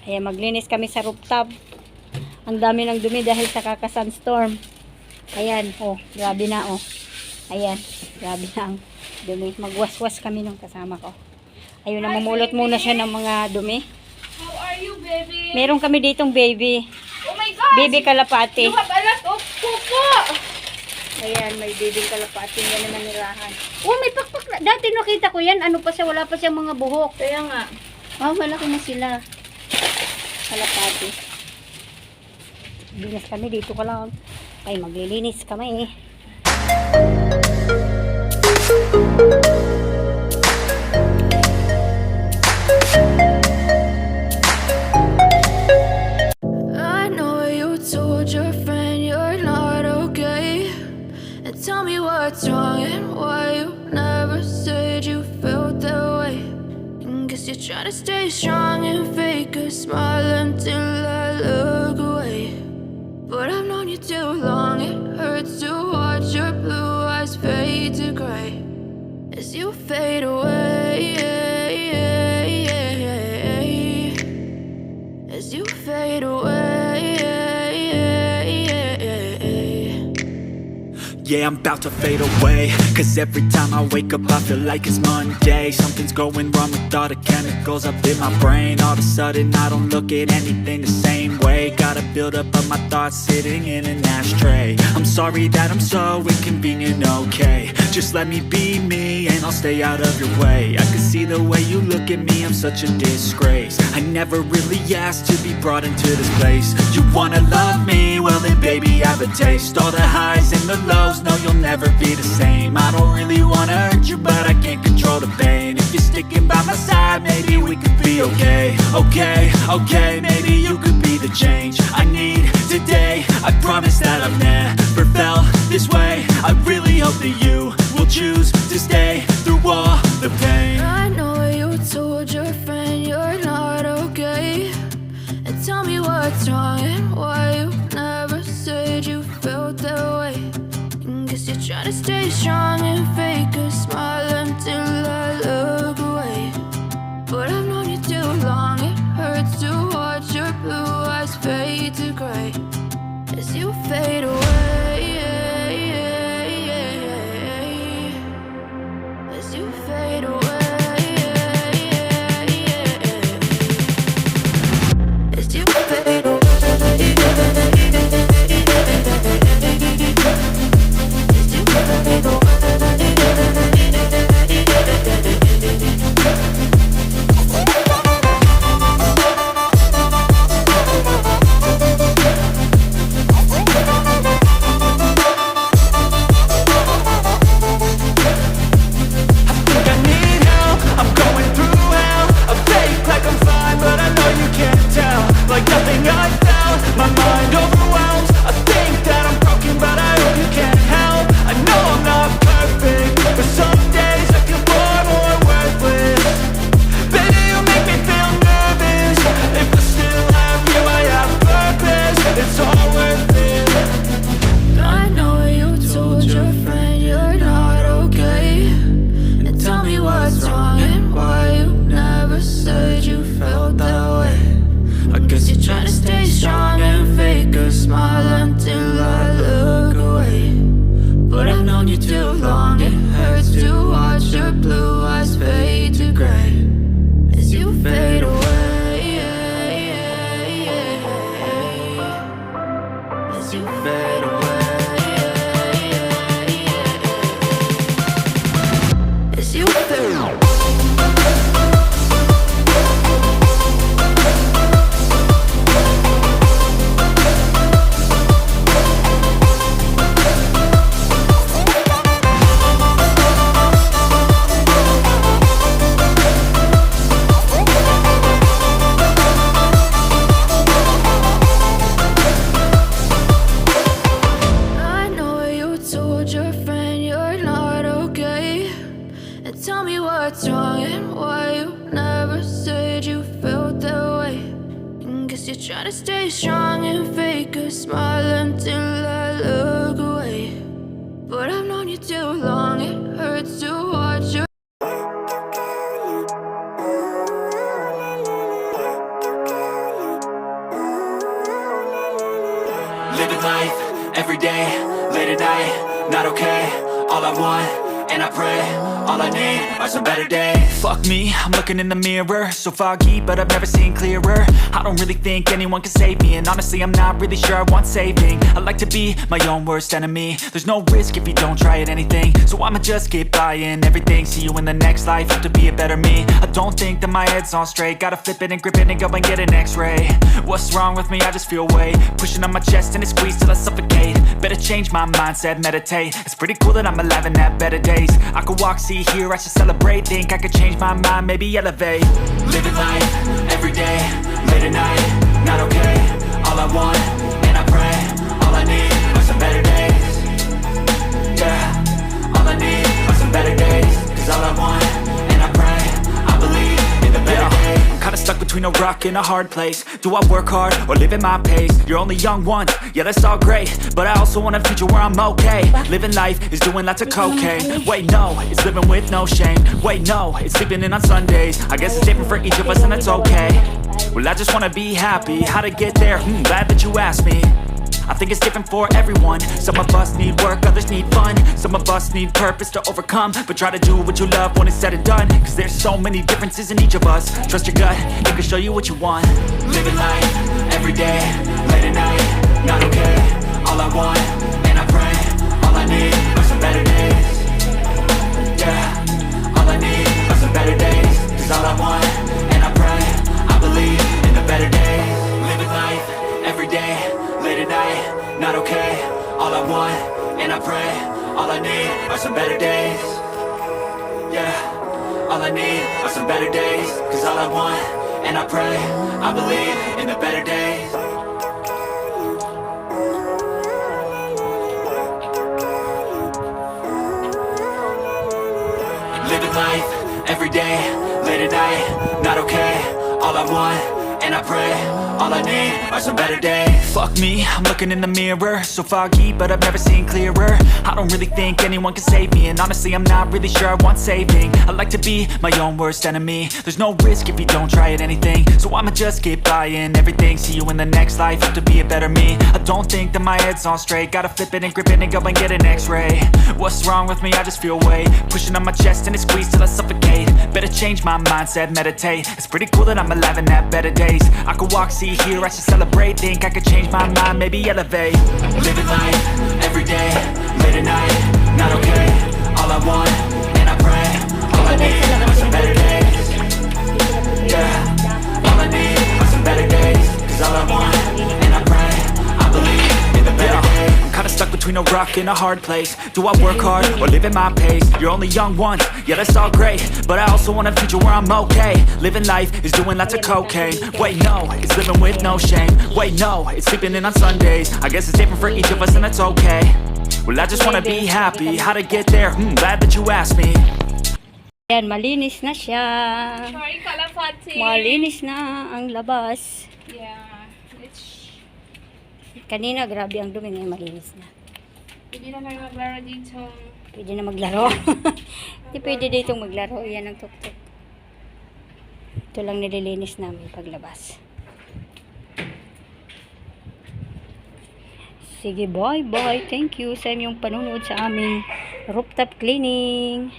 Ayan, maglinis kami sa rooftop. Ang dami ng dumi dahil sa kaka-sunstorm. Ayan, oh, grabe na, oh. Ayan, grabe na ang dumi. Magwaswas kami ng kasama ko. Ayun, namumulot muna siya ng mga dumi. How are you, baby? Meron kami ditong baby. Oh my gosh! Baby kalapati. You have a lot of pupo! Ayan, may baby kalapati. Yan naman nilahan. Oh, may pakpak na. Dati nakita ko yan. Ano pa siya? Wala pa siyang mga buhok. Kaya nga. Oh, malaki na sila. Kalapati. Linis kami. Dito ka lang. Ay, maglilinis kami. I know you told your friend you're not okay, and tell me what's wrong and why you never said you felt that way. And guess you're trying to stay strong and fake a smile until I look away. But I've known you too long, it hurts to watch your blue eyes fade to gray as you fade away, as you fade away. Yeah, I'm about to fade away, cause every time I wake up I feel like it's Monday. Something's going wrong with all the chemicals up in my brain. All of a sudden I don't look at anything the same way. Gotta build up of my thoughts sitting in an ashtray. I'm sorry that I'm so inconvenient, okay. Just let me be me and I'll stay out of your way. I can see the way you look at me, I'm such a disgrace. I never really asked to be brought into this place. You wanna love me? Well then baby I have a taste. All the highs and the lows, no you'll never be the same. I don't really wanna hurt you but I can't control the pain. If you're sticking by my side maybe we could be okay. Okay, maybe you could be the change I need today. I promise that I've never felt this way. I really hope that you will choose to stay through all the pain. I know you told your friend you're not okay, and tell me what's wrong and why you never said you felt that way. And guess you're trying to stay strong and fake a smile until I look away. But I've known you too long, it hurts to watch your blue eyes fade to gray as you fade away, as you fade away, as you fade away. Try to stay strong and fake a smile until I look away. But I've known you too long, it hurts to watch your every day, late at night, not okay. All I want, and I pray, all I need are some better days. Fuck me, I'm looking in the mirror, so foggy, but I've never seen clearer. I don't really think anyone can save me, and honestly I'm not really sure I want saving. I like to be my own worst enemy. There's no risk if you don't try at anything, so I'ma just get buying everything. See you in the next life, have to be a better me. I don't think that my head's on straight, gotta flip it and grip it and go and get an x-ray. What's wrong with me? I just feel weight pushing on my chest and it squeezes till I suffocate. Better change my mindset, meditate. It's pretty cool that I'm alive and have better days. I could walk, see, hear, I should celebrate. Think I could change my mind, maybe elevate. Living life, every day, late at night, not okay. All I want, and I pray, all I need are some better days. Yeah, all I need are some better days. Cause all I want, and I pray, I believe in the better days. I'm kinda stuck between a rock and a hard place. Do I work hard or live at my pace? You're only young once, yeah that's all great, but I also want a future where I'm okay. Living life is doing lots of cocaine. Wait no, it's living with no shame. Wait no, it's sleeping in on Sundays. I guess it's different for each of us and that's okay. Well I just wanna be happy, how to get there? Glad that you asked me. I think it's different for everyone. Some of us need work, others need fun. Some of us need purpose to overcome. But try to do what you love when it's said and done. Cause there's so many differences in each of us. Trust your gut, it can show you what you want. Living life, every day, late at night, not okay. All I want, and I pray, all I need are some better days. Yeah, all I need are some better days. Cause all I want, and I pray, I believe in the better days. Living life, every day, late at night, not okay. All I want, and I pray, all I need are some better days. Yeah, all I need are some better days. Cause all I want, and I pray, I believe in the better days. Living life, every day, late at night, not okay. All I want, and I pray, all I need are some better days. Fuck me, I'm looking in the mirror, so foggy, but I've never seen clearer. I don't really think anyone can save me, and honestly I'm not really sure I want saving. I like to be my own worst enemy. There's no risk if you don't try at anything, so I'ma just get buying everything. See you in the next life, have to be a better me. I don't think that my head's on straight, gotta flip it and grip it and go and get an x-ray. What's wrong with me? I just feel weight pushing on my chest and it squeezes till I suffocate. Better change my mindset, meditate. It's pretty cool that I'm alive and have better days. I could walk, see, hear, I should celebrate. Think I could change my mind, maybe elevate. Living life, every day, late at night, not okay. All I want, and I pray, all I need are some better days. Yeah, all I need are some better days. Cause all I want, and I pray, I believe in the better days. I'm kinda stuck between a rock and a hard place. Do I work hard or live at my pace? You're only young once, yeah that's all great, but I also want a future where I'm okay. Living life is doing lots of cocaine. Wait no, it's living with no shame. Wait no, it's sleeping in on Sundays. I guess it's different for each of us and that's okay. Well I just wanna be happy, how to get there? Glad that you asked me. Ayan, malinis na siya. Sorry, kalapati. Malinis na ang labas. Yeah. It's... Kanina, grabe ang dumi ngayon, malinis na. Hindi na kayo maglaro dito. Pwede na maglaro. Hindi pwede dito maglaro. Yan ang tuktok. Ito lang nililinis namin paglabas. Sige, bye-bye. Thank you sa inyong panunood sa aming rooftop cleaning.